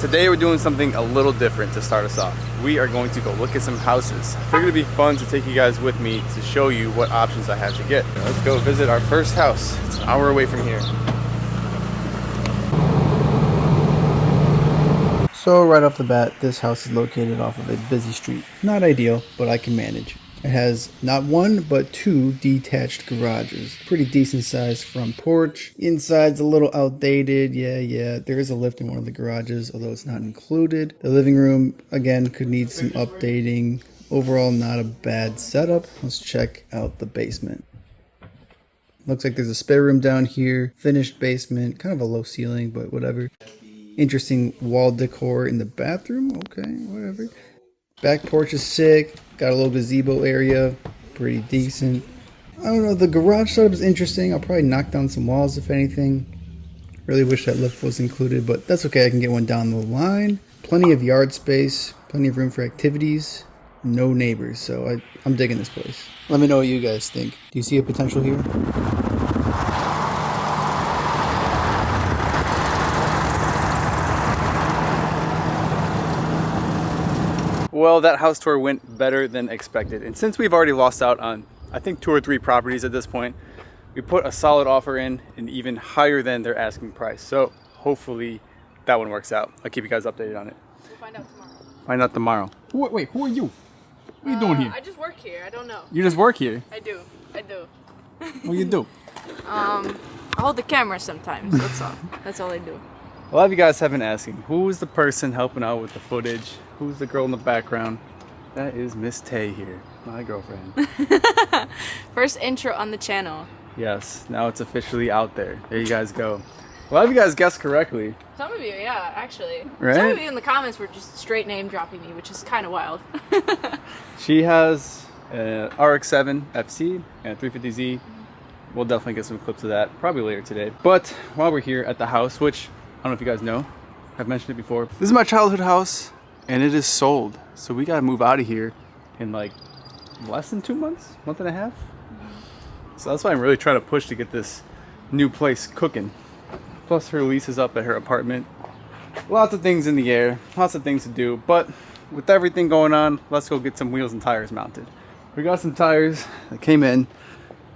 Today we're doing something a little different to start us off. We are going to go look at some houses. I figured it'd be fun to take you guys with me to show you what options I have to get. Let's go visit our first house. It's an hour away from here. So right off the bat, this house is located off of a busy street. Not ideal, but I can manage. It has not one, but two detached garages. Pretty decent size front porch. Inside's a little outdated. Yeah. There is a lift in one of the garages, although it's not included. The living room, again, could need some updating. Overall, not a bad setup. Let's check out the basement. Looks like there's a spare room down here. Finished basement. Kind of a low ceiling, but whatever. Interesting wall decor in the bathroom. Okay, whatever. Back porch is sick. Got a little gazebo area. Pretty decent. I don't know, the garage setup is interesting. I'll probably knock down some walls if anything. Really wish that lift was included, but that's okay. I can get one down the line. Plenty of yard space. Plenty of room for activities. No neighbors, so I'm digging this place. Let me know what you guys think. Do you see a potential here? Well, that house tour went better than expected. And since we've already lost out on, I think, 2 or 3 properties at this point, we put a solid offer in and even higher than their asking price. So hopefully that one works out. I'll keep you guys updated on it. We'll find out tomorrow. Find out tomorrow. Wait, who are you? What are you doing here? I just work here. I don't know. You just work here? I do. What do you do? I hold the camera sometimes. That's all. That's all I do. A lot of you guys have been asking, who is the person helping out with the footage? Who's the girl in the background? That is Miss Taye here, my girlfriend. First intro on the channel. Yes, now it's officially out there. There you guys go. A lot of you guys guessed correctly. Some of you, yeah, actually. Right? Some of you in the comments were just straight name dropping me, which is kind of wild. She has an RX-7 FC and a 350Z. We'll definitely get some clips of that probably later today. But while we're here at the house, which I don't know if you guys know, I've mentioned it before. This is my childhood house and it is sold. So we gotta move out of here in like less than 2 months, month and a half. So that's why I'm really trying to push to get this new place cooking. Plus her lease is up at her apartment. Lots of things in the air, lots of things to do. But with everything going on, let's go get some wheels and tires mounted. We got some tires that came in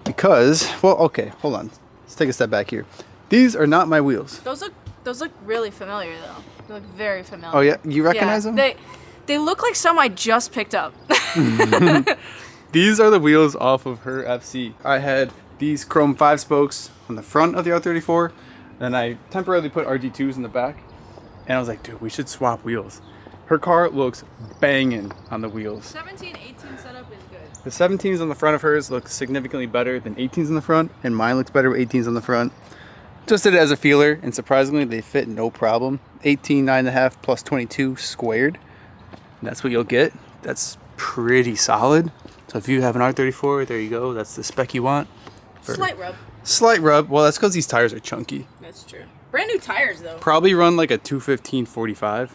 because, well, okay, hold on. Let's take a step back here. These are not my wheels. Those look really familiar though. They look very familiar. Oh yeah, you recognize them? They look like some I just picked up. These are the wheels off of her FC. I had these chrome 5 spokes on the front of the R34, then I temporarily put RG2s in the back, and I was like, dude, we should swap wheels. Her car looks banging on the wheels. 17-18 setup is good. The 17s on the front of hers look significantly better than 18s on the front, and mine looks better with 18s on the front. Just did it as a feeler, and surprisingly, they fit no problem. 18, 9.5 plus 22 squared. And that's what you'll get. That's pretty solid. So if you have an R34, there you go. That's the spec you want. Slight rub. Slight rub. Well, that's because these tires are chunky. That's true. Brand new tires though. Probably run like a 215/45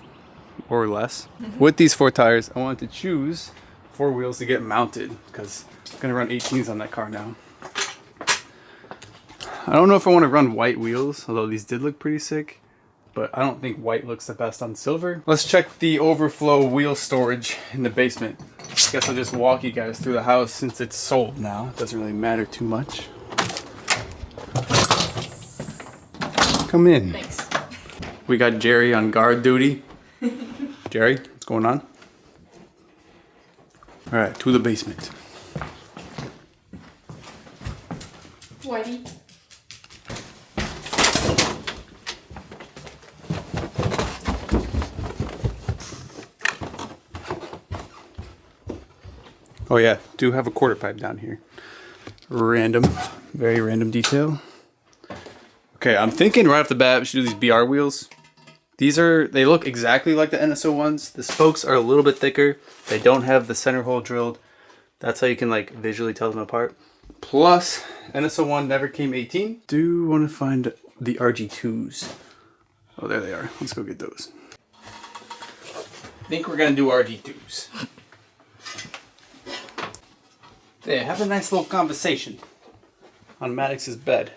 or less. With these 4 tires, I wanted to choose 4 wheels to get mounted because I'm going to run 18s on that car now. I don't know if I want to run white wheels, although these did look pretty sick, but I don't think white looks the best on silver. Let's check the overflow wheel storage in the basement. Guess I'll just walk you guys through the house since it's sold now. It doesn't really matter too much. Come in. Thanks. We got Jerry on guard duty. Jerry, what's going on? All right, to the basement. Whitey. Oh yeah, do have a quarter pipe down here. Random, very random detail. Okay, I'm thinking right off the bat we should do these BR wheels. They look exactly like the NSO ones. The spokes are a little bit thicker. They don't have the center hole drilled. That's how you can like visually tell them apart. Plus, NSO one never came 18. Do want to find the RG2s. Oh, there they are. Let's go get those. I think we're gonna do RG2s. There, have a nice little conversation on Maddox's bed.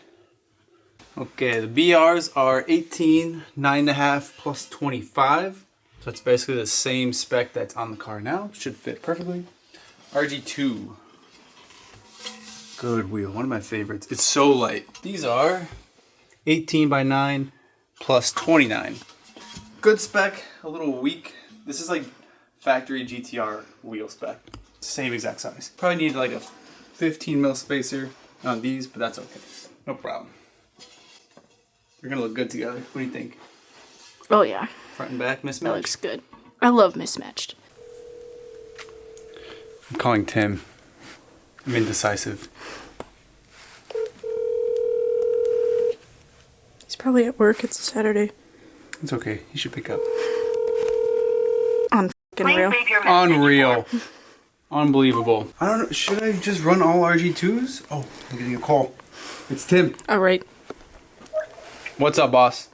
Okay, the BRs are 18, 9.5 plus 25. So it's basically the same spec that's on the car now. Should fit perfectly. RG2. Good wheel, one of my favorites. It's so light. These are 18 by 9 plus 29. Good spec, a little weak. This is like factory GTR wheel spec. Same exact size. Probably need like a 15 mil spacer on these, but that's okay. No problem. They're gonna look good together. What do you think? Oh yeah, Front and back that mismatch? looks good. I love mismatched. I'm calling Tim. I'm indecisive. He's probably at work. It's a Saturday. It's okay. He should pick up. On f***ing real. Unreal. Unbelievable. I don't know. Should I just run all RG2s? Oh, I'm getting a call. It's Tim. All right. What's up, boss?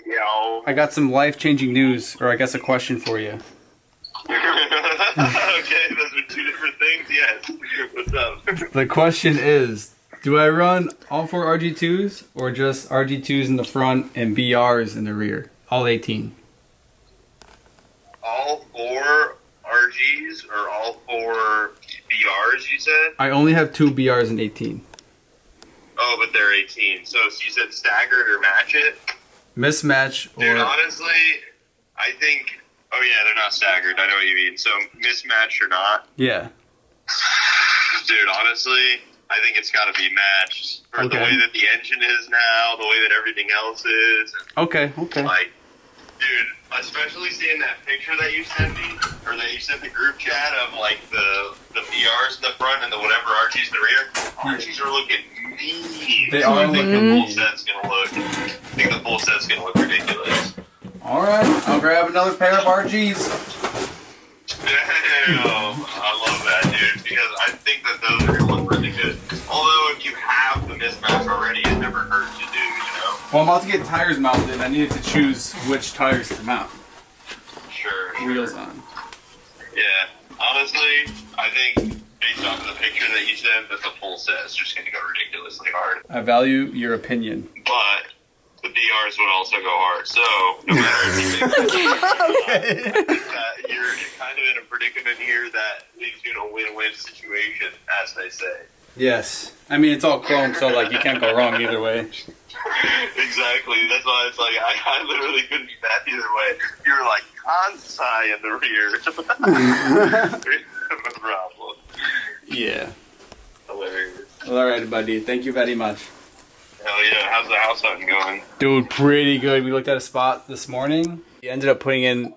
Yo. I got some life-changing news, or I guess a question for you. Okay, those are two different things. Yes. What's up? The question is, do I run all 4 RG2s or just RG2s in the front and BRs in the rear? All 18. All 4 RGs or all 4 BRs? You said? I only have 2 BRs and 18. Oh, but they're 18. So you said staggered or match it? Mismatch or... Dude, honestly, I think. Oh yeah, they're not staggered. I know what you mean. So mismatched or not? Yeah. Dude, honestly, I think it's got to be matched for the Okay. way that the engine is now, the way that everything else is. Okay. Like, dude, especially seeing that picture that you sent me, or that you sent the group chat of like the BRs in the front and the whatever RGs in the rear. RGs are looking mean. They So are I think looking the mean. full set's gonna look. I think the full set's gonna look ridiculous. All right. I'll grab another pair of RGs. Damn, I love that, dude, because I think that those are gonna look really good. Although if you have the mismatch already, it never hurts to do, you know. Well, I'm about to get tires mounted. I needed to choose which tires to mount. Sure. Wheels on. Yeah, honestly, I think based off of the picture that you sent, that the full set is just going to go ridiculously hard. I value your opinion. But the BRs would also go hard. So no matter if you think that you're kind of in a predicament here that leaves you in a win-win situation, as they say. Yes. I mean, it's all chrome, so like you can't go wrong either way. Exactly. That's why it's like I literally couldn't be mad either way. You're like Kansai in the rear. No problem. Yeah. Hilarious. Well, all right, buddy. Thank you very much. Hell yeah. How's the house hunting going? Dude, pretty good. We looked at a spot this morning. We ended up putting in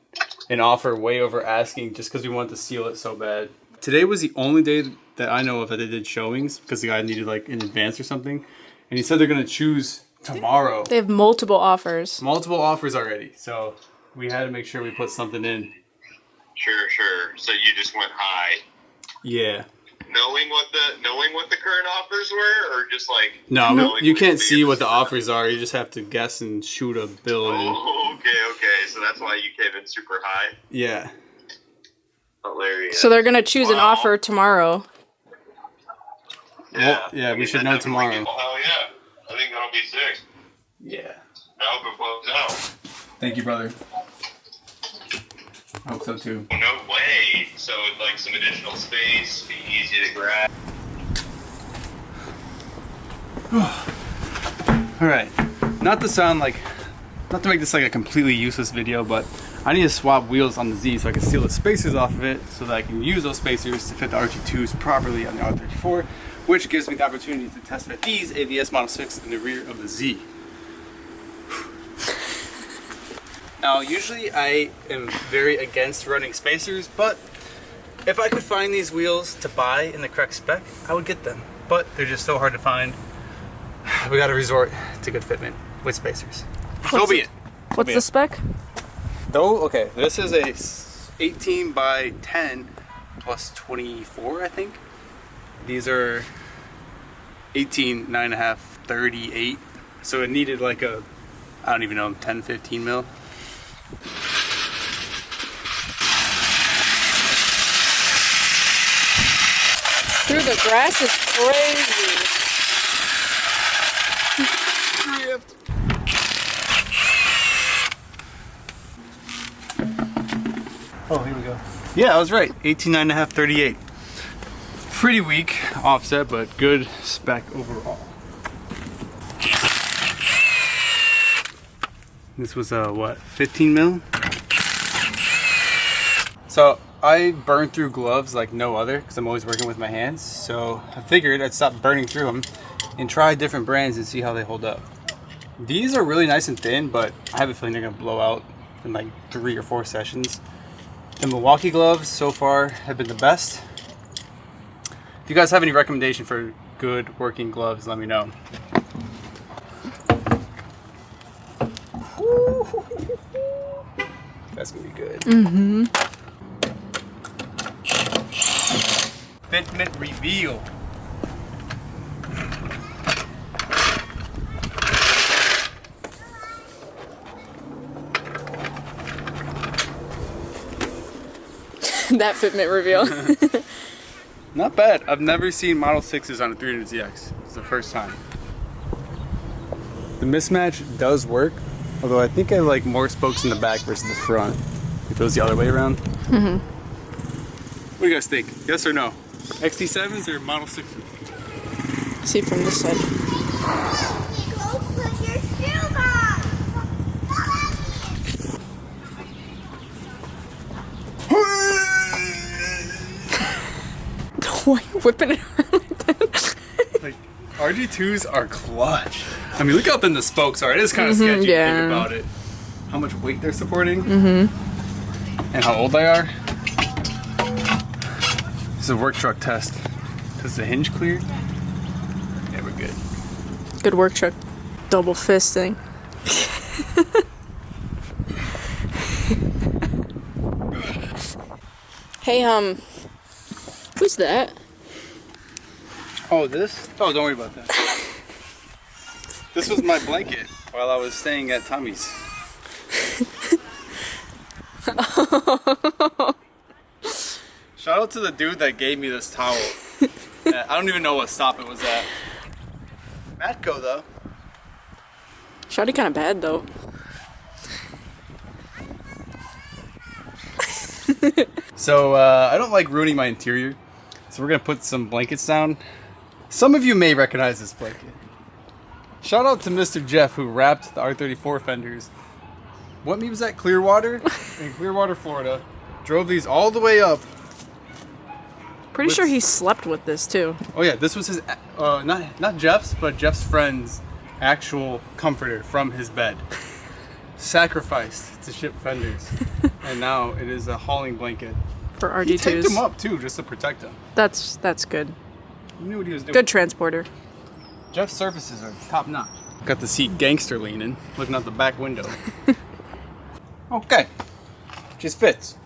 an offer way over asking just because we wanted to seal it so bad. Today was the only day that I know of that they did showings because the guy needed like in advance or something. And he said they're going to choose tomorrow. They have multiple offers. Multiple offers already. So we had to make sure we put something in. Sure. So you just went high, Yeah. knowing what the current offers were, or just like No, knowing you what can't the see what the super- offers are. You just have to guess and shoot a bill in. Oh, okay. So that's why you came in super high. Yeah. Hilarious. So they're gonna choose an Wow. offer tomorrow. Well, yeah, we should know tomorrow. Hell yeah. I think that'll be sick. Yeah. I hope it blows out. Thank you, brother. I hope so too. No way. So like some additional space, be easy to grab. All right. Not to make this like a completely useless video, but I need to swap wheels on the Z so I can seal the spacers off of it so that I can use those spacers to fit the RG2s properly on the R34, which gives me the opportunity to test fit these AVS Model 6 in the rear of the Z. Now, usually I am very against running spacers, but if I could find these wheels to buy in the correct spec, I would get them. But they're just so hard to find. We gotta resort to good fitment with spacers. So be it. What's the spec? Though, okay, this is a 18 by 10 plus 24, I think. These are 18, 9.5, 38. So it needed like a, I don't even know, 10, 15 mil. Dude, the grass is crazy. Oh, here we go. Yeah, I was right. 18.5, 38. Pretty weak offset, but good spec overall. This was what, 15 mil? So I burn through gloves like no other because I'm always working with my hands. So I figured I'd stop burning through them and try different brands and see how they hold up. These are really nice and thin, but I have a feeling they're gonna blow out in like 3 or 4 sessions. The Milwaukee gloves so far have been the best. If you guys have any recommendation for good working gloves, let me know. That's gonna be good. Mm-hmm. Fitment reveal. That fitment reveal. Not bad. I've never seen Model 6s on a 300ZX. It's the first time. The mismatch does work, although I think I like more spokes in the back versus the front. If it was the other way around. Mm-hmm. What do you guys think? Yes or no? XT7s or Model 6s? See from this side. Go put your shoes on. Why are you whipping it around like that? Like, RG2s are clutch. I mean, look how thin the spokes are. It is kind of sketchy to think about it. How much weight they're supporting. Mm-hmm. And how old they are. This is a work truck test. Does the hinge clear? Yeah, we're good. Good work truck. Double fisting. Hey, who's that? Oh, this? Oh, don't worry about that. This was my blanket while I was staying at Tommy's. Shout out to the dude that gave me this towel. I don't even know what stop it was at. Matco though. Shawty kind of bad though. So I don't like ruining my interior, so we're gonna put some blankets down. Some of you may recognize this blanket. Shout out to Mr. Jeff who wrapped the R34 fenders. What was that? Clearwater? In Clearwater, Florida. Drove these all the way up. Pretty sure he slept with this too. Oh yeah, this was his, not Jeff's, but Jeff's friend's actual comforter from his bed. Sacrificed to ship fenders. And now it is a hauling blanket. For RG2s. He taped him up too, just to protect him. That's good. He knew what he was doing. Good transporter. Jeff's surfaces are top notch. Got the seat gangster leaning, looking out the back window. Okay, just fits.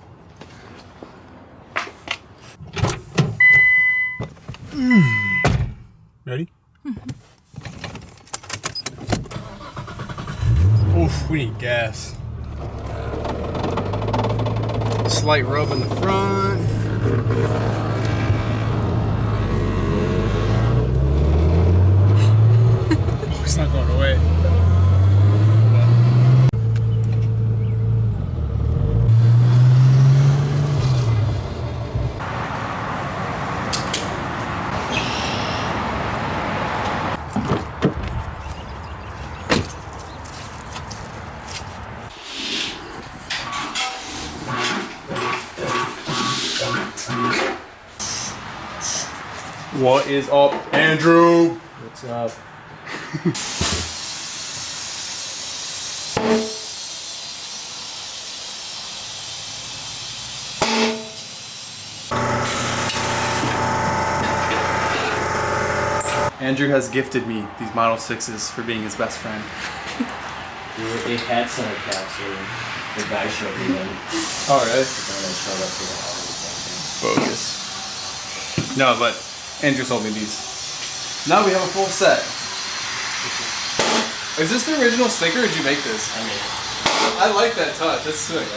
Ready? Oof, we need gas. Slight rub in the front. Oh, it's not going away. What is up, Andrew? What's up? Andrew has gifted me these Model 6s for being his best friend. They had center capsule. The guy showed me them. All right. But then I showed up to the holiday Bogus. No, but Andrew sold me these. Now we have a full set. Is this the original sticker or did you make this? I made it. I like that touch. That's sick.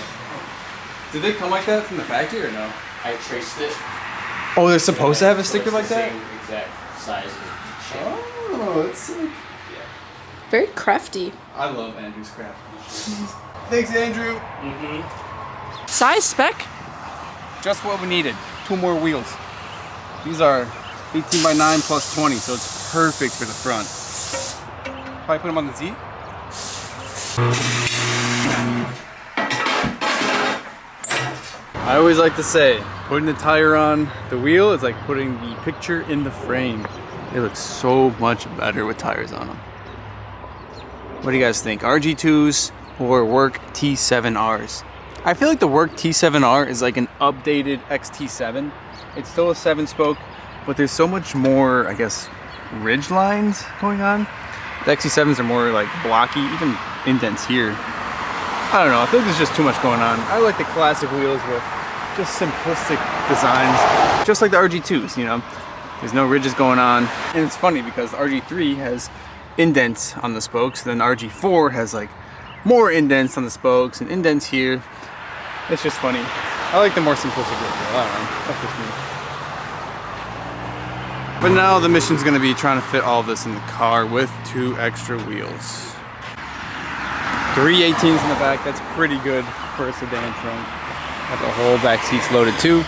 Did they come like that from the factory or no? I traced it. Oh, they're supposed to have a So sticker it's like the that? same exact size and shape. Oh, that's sick. Yeah. Very crafty. I love Andrew's craft. Thanks, Andrew. Mm-hmm. Size spec? just what we needed. 2 more wheels. These are 18 by 9 plus 20, so it's perfect for the front. Probably put them on the Z. I always like to say, putting the tire on the wheel is like putting the picture in the frame. It looks so much better with tires on them. What do you guys think? RG2s or Work T7Rs? I feel like the Work T7R is like an updated XT7. It's still a 7-spoke, but there's so much more, I guess, ridge lines going on. The XT7s are more like blocky, even indents here. I don't know, I feel like there's just too much going on. I like the classic wheels with just simplistic designs, just like the RG2s, you know? There's no ridges going on. And it's funny because the RG3 has indents on the spokes, then RG4 has like more indents on the spokes and indents here. It's just funny. I like the more simplistic look. I don't know, that's just me. But now the mission's gonna be trying to fit all of this in the car with 2 extra wheels. 3 18s in the back, that's pretty good for a sedan trunk. Got the whole back seats loaded too.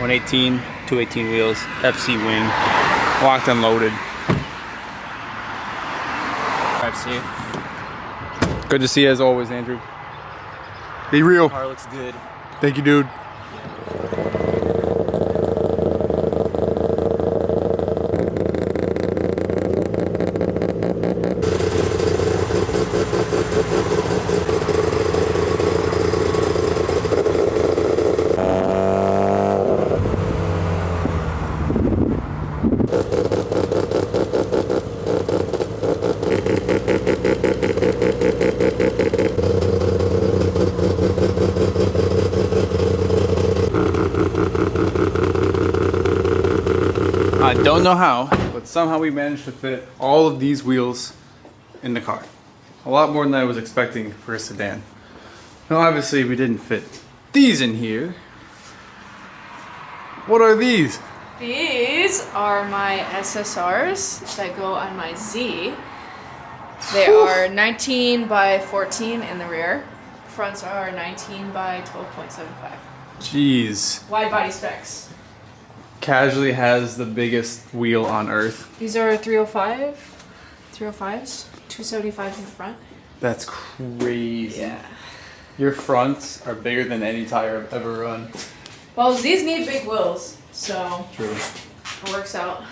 118, 2 18 wheels, FC wing, locked and loaded. FC. Good to see you as always, Andrew. Be real. Car looks good. Thank you, dude. I don't know how, but somehow we managed to fit all of these wheels in the car. A lot more than I was expecting for a sedan. Now obviously we didn't fit these in here. What are these? These are my SSRs that go on my Z. They are 19 by 14 in the rear. Fronts are 19 by 12.75. Jeez. Wide body specs. Casually has the biggest wheel on earth. These are 305, 305s, 275 in the front. That's crazy. Yeah. Your fronts are bigger than any tire I've ever run. Well, these need big wheels, so True. it works out.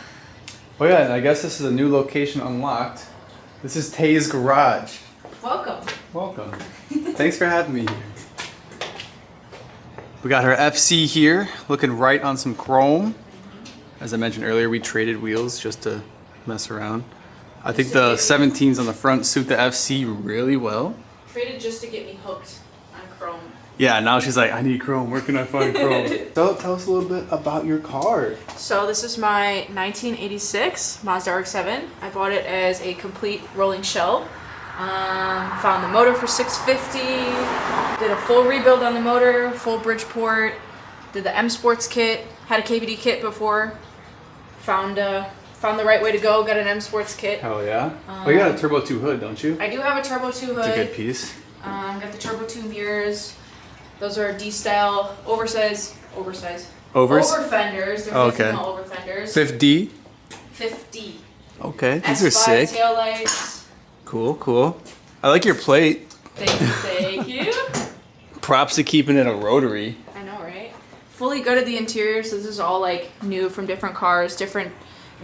Oh yeah, and I guess this is a new location unlocked. This is Taye's garage. Welcome. Welcome. Thanks for having me here. We got her FC here, looking right on some chrome. As I mentioned earlier, we traded wheels just to mess around. I think the 17s on the front suit the FC really well. Traded just to get me hooked on chrome. Yeah, now she's like, I need chrome. Where can I find chrome? So tell us a little bit about your car. So this is my 1986 Mazda RX-7. I bought it as a complete rolling shell. Found the motor for $650. Did a full rebuild on the motor, full Bridgeport. Did the M Sports kit. Had a KBD kit before. Found the right way to go. Got an M Sports kit. Hell yeah. Oh, you got a Turbo 2 hood, don't you? I do have a Turbo 2 hood. It's a good piece. Got the Turbo 2 mirrors. Those are D-style, oversized. Overs? Over fenders. They're 50 Okay. mil over fenders. 50. 50. Okay, these S5 are sick. taillights. Cool, cool. I like your plate. Thank you. Props to keeping it a rotary. I know, right? Fully gutted the interior, so this is all like new from different cars, different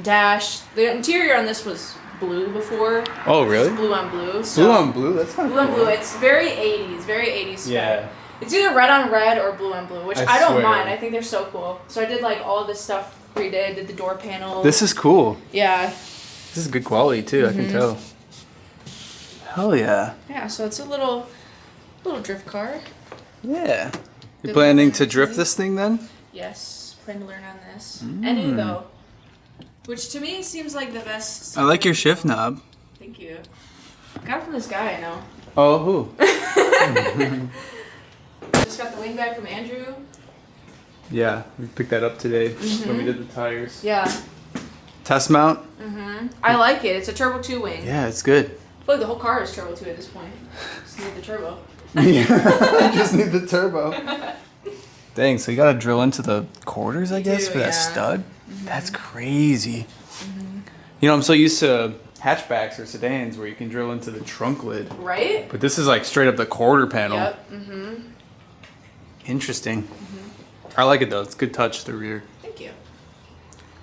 dash. The interior on this was blue before. Oh, really? It's blue on blue. So Blue on blue? That's kind of blue cool. on blue. It's very 80s spec. Yeah. It's either red on red or blue on blue, which I I don't swear. mind. I think they're so cool. So I did like all this stuff redid, did the door panel. This is cool. Yeah. This is good quality too, I can tell. Hell yeah. Yeah, so it's a little drift car. Yeah. You Good planning looking, to drift actually. this thing then? Yes, plan to learn on this. Any though. Which to me seems like the best. I like your shift knob. Thank you. Got it from this guy I know. Oh, who? Just got the wing back from Andrew. Yeah, we picked that up today when we did the tires. Yeah. Test mount? I like it. It's a Turbo 2 wing. Yeah, it's good. I feel like the whole car is Turbo 2 at this point. Just need the turbo. I just need the turbo. Dang, so you gotta drill into the quarters, I guess, do, for that yeah. stud? That's crazy. You know, I'm so used to hatchbacks or sedans where you can drill into the trunk lid. Right? But this is like straight up the quarter panel. Yep. Interesting. I like it though. It's a good touch, the rear. Thank you.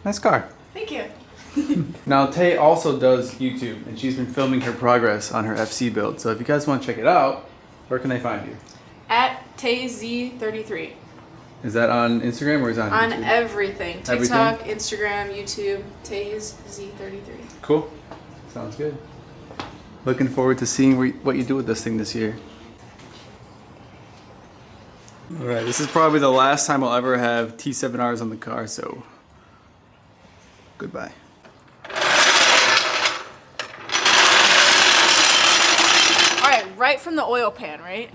Nice car. Thank you. Now, Taye also does YouTube, and she's been filming her progress on her FC build. So if you guys want to check it out, where can they find you? At TayeZ33. Is that on Instagram or is that on On YouTube? everything. TikTok, Instagram, YouTube, TayeZ33. Cool. Sounds good. Looking forward to seeing what you do with this thing this year. All right, this is probably the last time I'll ever have T7Rs on the car, so goodbye. All right, right from the oil pan, right?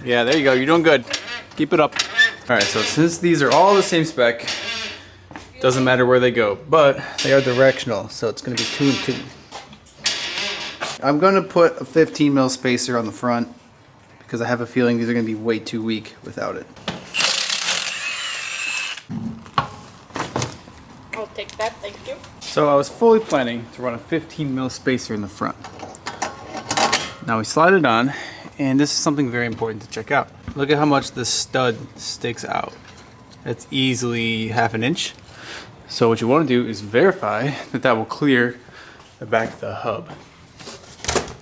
Yeah, there you go. You're doing good. Keep it up. All right, so since these are all the same spec, doesn't matter where they go, but they are directional, so it's going to be 2 and 2. I'm going to put a 15 mil spacer on the front because I have a feeling these are going to be way too weak without it. I'll take that, thank you. So I was fully planning to run a 15 mil spacer in the front. Now we slide it on, and this is something very important to check out. Look at how much this stud sticks out. That's easily 1/2 inch. So what you want to do is verify that that will clear the back of the hub.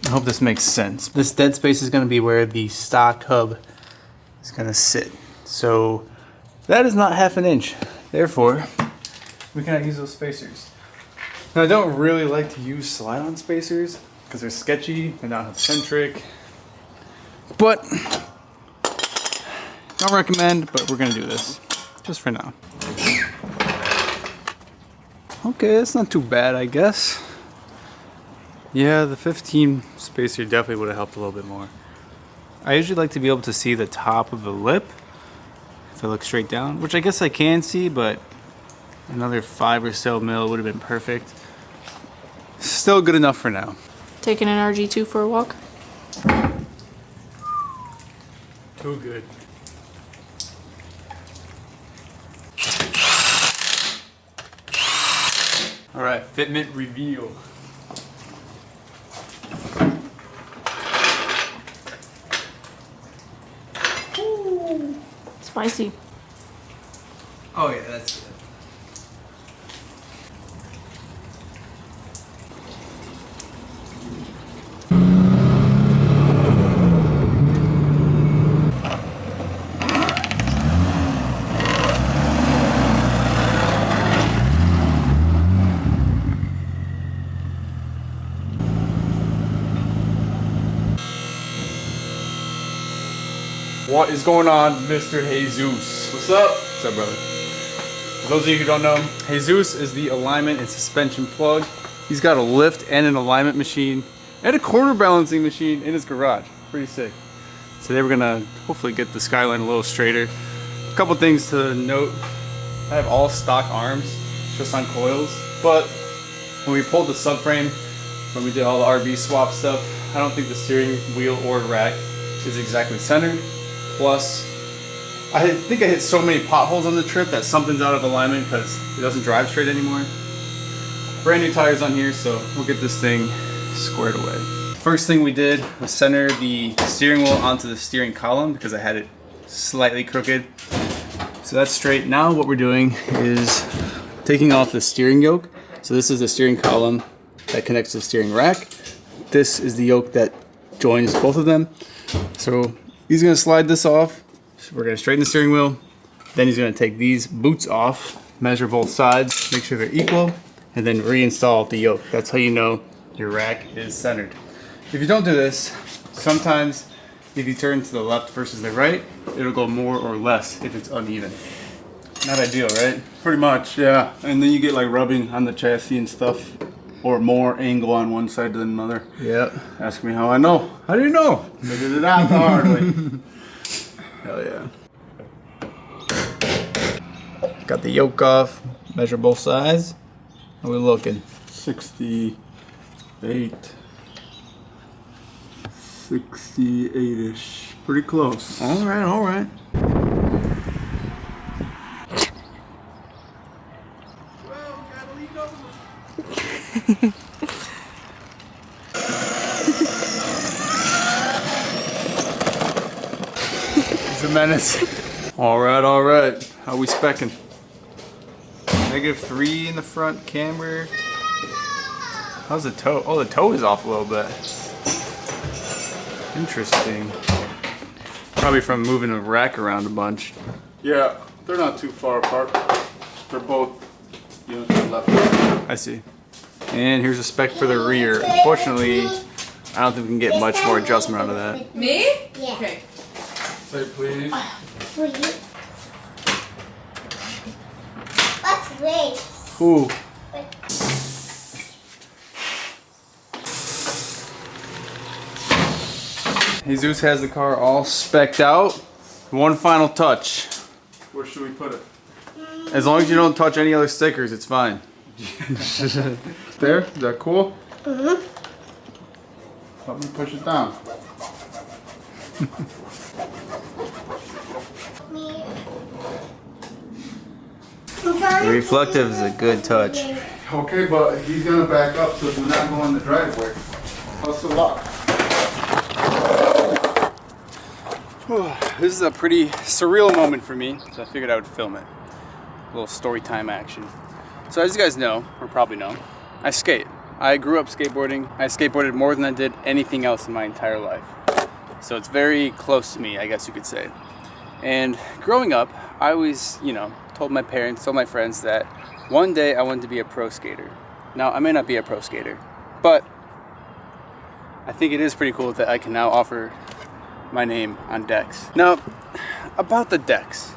I hope this makes sense. This dead space is going to be where the stock hub is going to sit. So that is not 1/2 inch. Therefore, we cannot use those spacers. Now I don't really like to use slide-on spacers because they're sketchy, they're not centric. But don't recommend, but we're going to do this just for now. Okay, that's not too bad, I guess. Yeah, the 15 spacer definitely would have helped a little bit more. I usually like to be able to see the top of the lip if I look straight down, which I guess I can see, but another 5 or so mil would have been perfect. Still good enough for now. Taking an RG2 for a walk? Too good. All right, fitment reveal. Spicy. Oh yeah, that's good. What is going on, Mr. Jesus? What's up? What's up, brother? For those of you who don't know, Jesus is the alignment and suspension plug. He's got a lift and an alignment machine and a corner balancing machine in his garage. Pretty sick. Today we're gonna hopefully get the Skyline a little straighter. A couple things to note. I have all stock arms, just on coils, but when we pulled the subframe, when we did all the RB swap stuff, I don't think the steering wheel or rack is exactly centered. Plus, I think I hit so many potholes on the trip that something's out of alignment because it doesn't drive straight anymore. Brand new tires on here, so we'll get this thing squared away. First thing we did was center the steering wheel onto the steering column because I had it slightly crooked. So that's straight. Now what we're doing is taking off the steering yoke. So this is the steering column that connects to the steering rack. This is the yoke that joins both of them. So he's gonna slide this off. So we're gonna straighten the steering wheel. Then he's gonna take these boots off, measure both sides, make sure they're equal, and then reinstall the yoke. That's how you know your rack is centered. If you don't do this, sometimes if you turn to the left versus the right, it'll go more or less if it's uneven. Not ideal, right? Pretty much, yeah. And then you get like rubbing on the chassis and stuff, or more angle on one side than another. Yeah. Ask me how I know. How do you know? Figured it out the hard way. Hell yeah. Got the yoke off, measure both sides. How we looking? 68. 68-ish. Pretty close. All right, all right. He's a menace. All right. How we specking? -3 in the front camber. How's the toe? Oh, the toe is off a little bit. Interesting. Probably from moving the rack around a bunch. Yeah, they're not too far apart. They're both, you know, to the left. I see. And here's a spec for the rear. Unfortunately, I don't think we can get much more adjustment out of that. Me? Yeah. Okay. Say please. Please. Let's wait. Ooh. Jesus has the car all specced out. One final touch. Where should we put it? As long as you don't touch any other stickers, it's fine. There? Is that cool? Mm-hmm. Help me push it down. Me. The reflective is a good touch. Okay, but he's gonna back up, so do not go in the driveway. Plus the lock. This is a pretty surreal moment for me, so I figured I would film it. A little story time action. So as you guys know, or probably know, I skate. I grew up skateboarding. I skateboarded more than I did anything else in my entire life. So it's very close to me, I guess you could say. And growing up, I always, told my parents, told my friends that one day I wanted to be a pro skater. Now, I may not be a pro skater, but I think it is pretty cool that I can now offer my name on decks. Now, about the decks.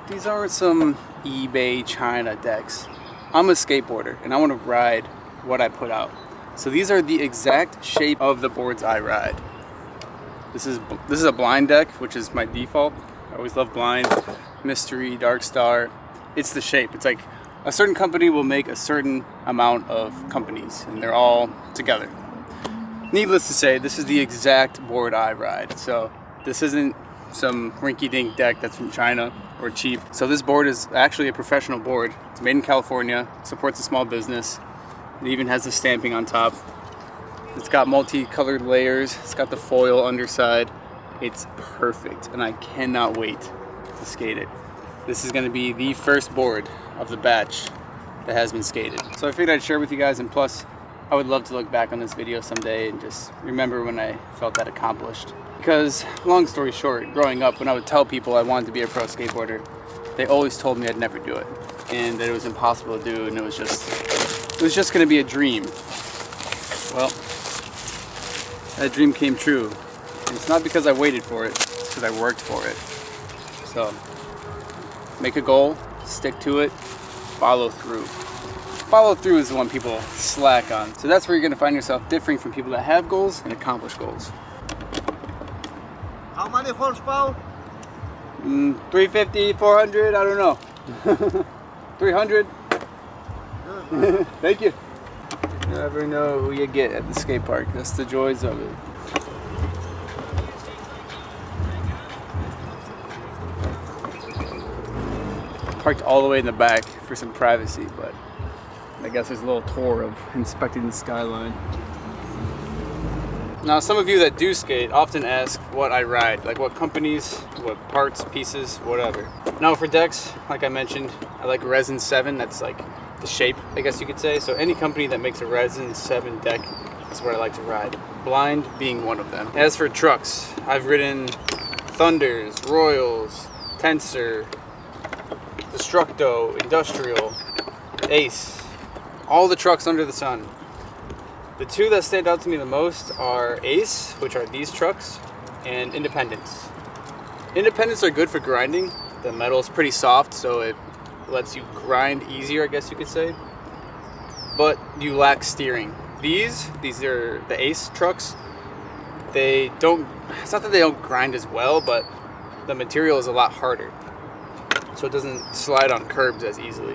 These aren't some eBay China decks. I'm a skateboarder and I want to ride what I put out. So these are the exact shape of the boards I ride. This is a blind deck, which is my default. I always love blind, mystery, dark star. It's the shape. It's like a certain company will make a certain amount of companies and they're all together. Needless to say, this is the exact board I ride. So this isn't some rinky-dink deck that's from China or cheap. So this board is actually a professional board. It's made in California, supports a small business. It even has the stamping on top. It's got multicolored layers. It's got the foil underside. It's perfect, and I cannot wait to skate it. This is gonna be the first board of the batch that has been skated. So I figured I'd share with you guys, and plus, I would love to look back on this video someday and just remember when I felt that accomplished. Because, long story short, growing up, when I would tell people I wanted to be a pro skateboarder, they always told me I'd never do it, and that it was impossible to do, and it was just gonna be a dream. Well, that dream came true. And it's not because I waited for it, it's because I worked for it. So, make a goal, stick to it, follow through. Follow through is the one people slack on. So that's where you're gonna find yourself differing from people that have goals and accomplish goals. How many horsepower? 350, 400, I don't know. 300. Thank you. You never know who you get at the skate park. That's the joys of it. Parked all the way in the back for some privacy, but I guess there's a little tour of inspecting the Skyline. Now, some of you that do skate often ask what I ride, like what companies, what parts, pieces, whatever. Now for decks, like I mentioned, I like Resin 7, that's like the shape, I guess you could say. So any company that makes a Resin 7 deck is what I like to ride. Blind being one of them. As for trucks, I've ridden Thunders, Royals, Tensor, Destructo, Industrial, Ace, all the trucks under the sun. The two that stand out to me the most are Ace, which are these trucks, and Independence. Independence are good for grinding. The metal is pretty soft, so it lets you grind easier, I guess you could say. But you lack steering. These are the Ace trucks. It's not that they don't grind as well, but the material is a lot harder. So it doesn't slide on curbs as easily,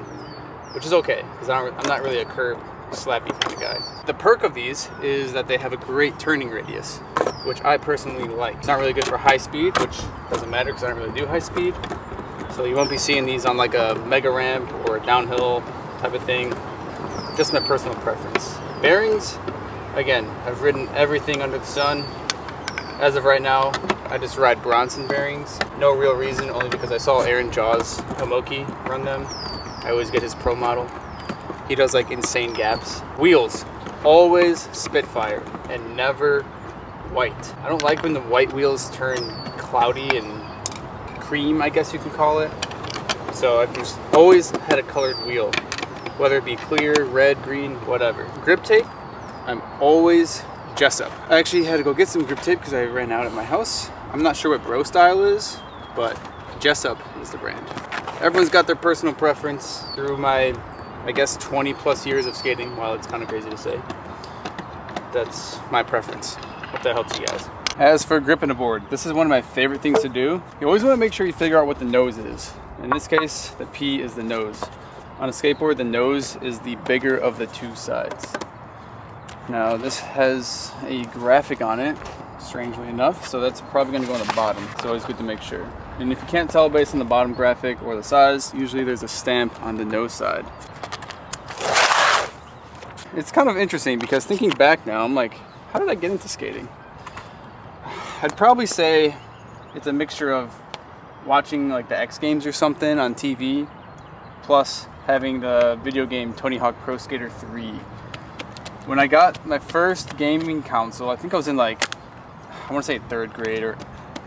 which is okay, because I'm not really a curb slappy kind of guy. The perk of these is that they have a great turning radius, which I personally like. It's not really good for high speed, which doesn't matter because I don't really do high speed. So you won't be seeing these on like a mega ramp or a downhill type of thing. Just my personal preference. Bearings, again, I've ridden everything under the sun. As of right now, I just ride Bronson bearings. No real reason, only because I saw Aaron Jaws Homoki run them. I always get his pro model. He does like insane gaps. Wheels, always Spitfire and never white. I don't like when the white wheels turn cloudy and cream, I guess you could call it. So I've just always had a colored wheel, whether it be clear, red, green, whatever. Grip tape, I'm always Jessup. I actually had to go get some grip tape because I ran out at my house. I'm not sure what Bro Style is, but Jessup is the brand. Everyone's got their personal preference through my, I guess, 20 plus years of skating. While it's kind of crazy to say, that's my preference. Hope that helps you guys. As for gripping a board, this is one of my favorite things to do. You always want to make sure you figure out what the nose is. In this case, the P is the nose. On a skateboard, the nose is the bigger of the two sides. Now this has a graphic on it, strangely enough, so that's probably going to go on the bottom. It's always good to make sure. And if you can't tell based on the bottom graphic or the size, usually there's a stamp on the nose side. It's kind of interesting because thinking back now, I'm like, how did I get into skating? I'd probably say it's a mixture of watching like the X Games or something on TV, plus having the video game Tony Hawk Pro Skater 3. When I got my first gaming console, I think I was in like, I want to say 3rd grade or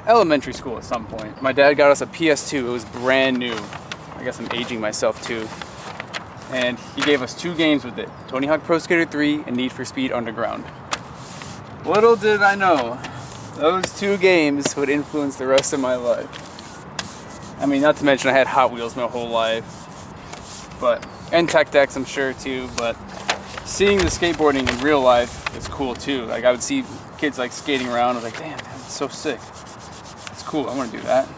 elementary school at some point. My dad got us a PS2. It was brand new. I guess I'm aging myself too. And he gave us 2 games with it, Tony Hawk Pro Skater 3 and Need for Speed Underground. Little did I know, those 2 games would influence the rest of my life. I mean, not to mention I had Hot Wheels my whole life, and Tech Decks I'm sure too, but seeing the skateboarding in real life is cool too. Like I would see kids like skating around, I was like, damn, that's so sick. It's cool, I want to do that.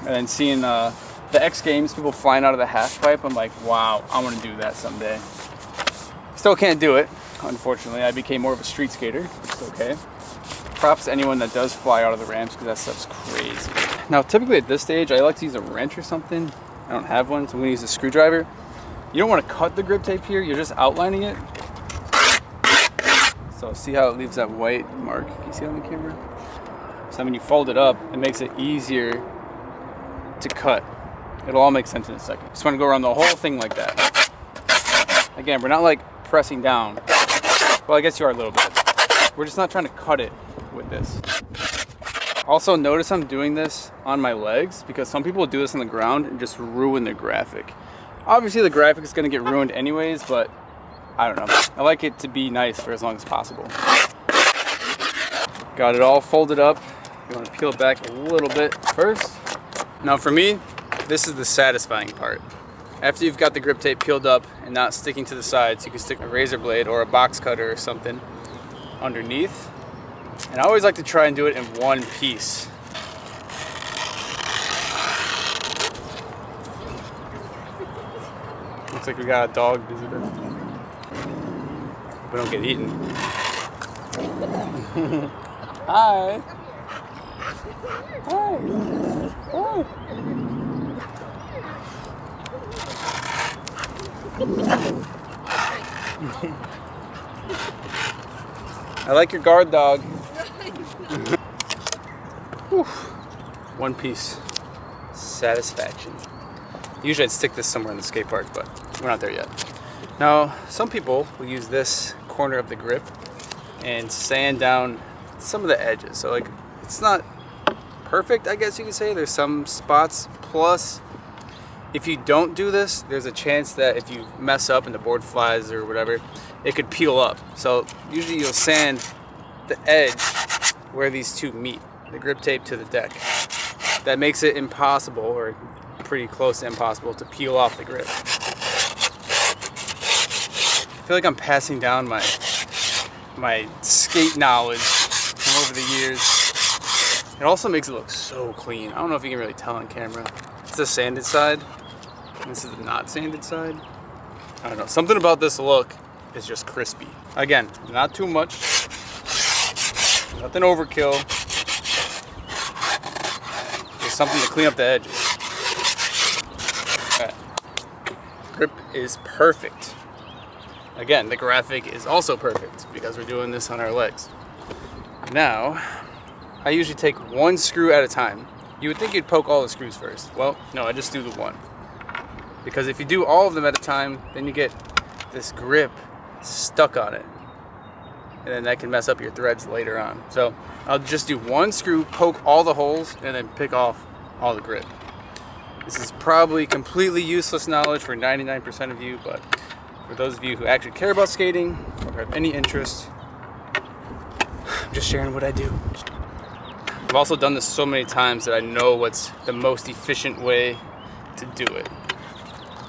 And then seeing the X Games, people flying out of the half pipe, I'm like, wow, I want to do that someday. Still can't do it, unfortunately. I became more of a street skater, it's okay. Props to anyone that does fly out of the ramps because that stuff's crazy. Now, typically at this stage, I like to use a wrench or something. I don't have one, so I'm going to use a screwdriver. You don't want to cut the grip tape here, you're just outlining it. So see how it leaves that white mark? Can you see it on the camera? So when you fold it up, it makes it easier to cut. It'll all make sense in a second. Just want to go around the whole thing like that. Again, we're not like pressing down. Well, I guess you are a little bit. We're just not trying to cut it with this. Also, notice I'm doing this on my legs because some people do this on the ground and just ruin the graphic. Obviously, the graphic is going to get ruined anyways, but I don't know. I like it to be nice for as long as possible. Got it all folded up. You want to peel it back a little bit first. Now for me, this is the satisfying part. After you've got the grip tape peeled up and not sticking to the sides, you can stick a razor blade or a box cutter or something underneath. And I always like to try and do it in one piece. Looks like we got a dog visitor. We don't get eaten. Hi. Hi. Hi. I like your guard dog. One piece satisfaction. Usually I'd stick this somewhere in the skate park, but we're not there yet. Now, some people will use this corner of the grip and sand down some of the edges. So like, it's not perfect, I guess you could say. There's some spots. Plus, if you don't do this, there's a chance that if you mess up and the board flies or whatever, it could peel up. So usually you'll sand the edge where these two meet, the grip tape to the deck. That makes it impossible, or pretty close to impossible, to peel off the grip. I feel like I'm passing down my skate knowledge from over the years. It also makes it look so clean. I don't know if you can really tell on camera. It's the sanded side. This is the not sanded side. I don't know. Something about this look is just crispy. Again, not too much. Nothing overkill. Just something to clean up the edges. Okay. Grip is perfect. Again, the graphic is also perfect because we're doing this on our legs. Now, I usually take one screw at a time. You would think you'd poke all the screws first. Well, no, I just do the one. Because if you do all of them at a time, then you get this grip stuck on it. And then that can mess up your threads later on. So I'll just do one screw, poke all the holes, and then pick off all the grip. This is probably completely useless knowledge for 99% of you, but for those of you who actually care about skating or have any interest, I'm just sharing what I do. I've also done this so many times that I know what's the most efficient way to do it.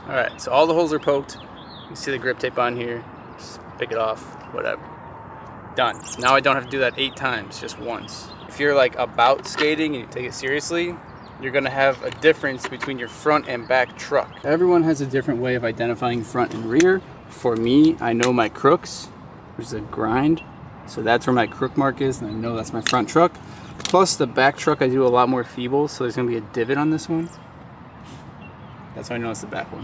Alright, so all the holes are poked. You see the grip tape on here. Just pick it off, whatever. Done. Now I don't have to do that 8 times, just once. If you're like about skating and you take it seriously, you're gonna have a difference between your front and back truck. Everyone has a different way of identifying front and rear. For me, I know my crooks, which is a grind. So that's where my crook mark is, and I know that's my front truck. Plus the back truck I do a lot more feeble, so there's gonna be a divot on this one. That's how I know it's the back one.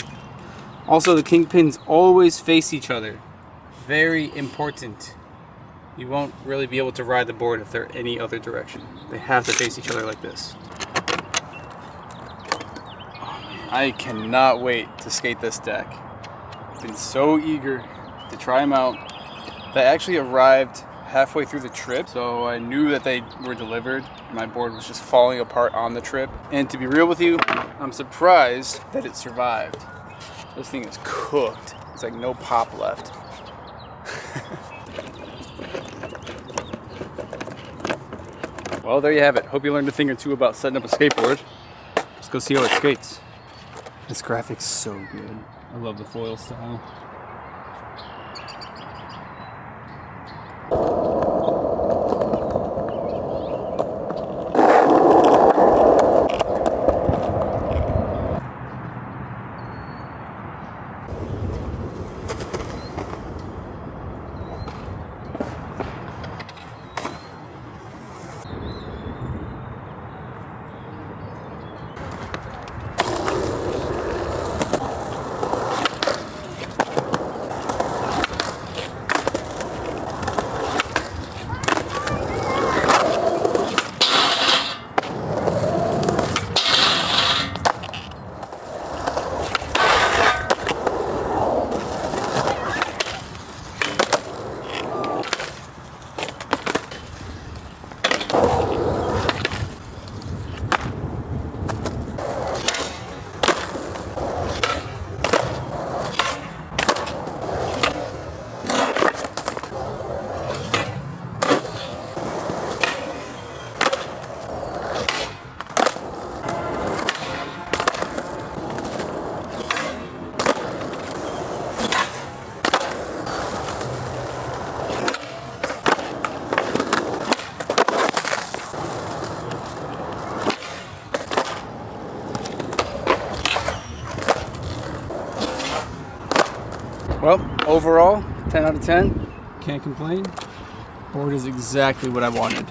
Also, the kingpins always face each other. Very important. You won't really be able to ride the board if they're any other direction. They have to face each other like this. Oh man, I cannot wait to skate this deck. I've been so eager to try them out. They actually arrived halfway through the trip, so I knew that they were delivered. My board was just falling apart on the trip. And to be real with you, I'm surprised that it survived. This thing is cooked. It's like no pop left. Well, there you have it. Hope you learned a thing or two about setting up a skateboard. Let's go see how it skates. This graphic's so good. I love the foil style. Well, overall, 10 out of 10. Can't complain. Board is exactly what I wanted.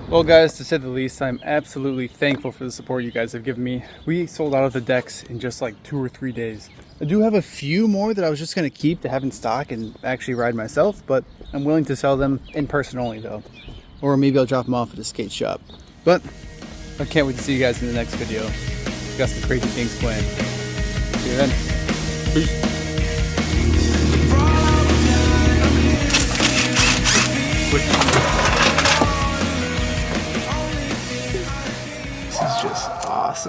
Well guys, to say the least, I'm absolutely thankful for the support you guys have given me. We sold out of the decks in just like 2 or 3 days. I do have a few more that I was just going to keep to have in stock and actually ride myself, but I'm willing to sell them in person only though. Or maybe I'll drop them off at a skate shop. But I can't wait to see you guys in the next video. We've got some crazy things planned. See you then. Peace.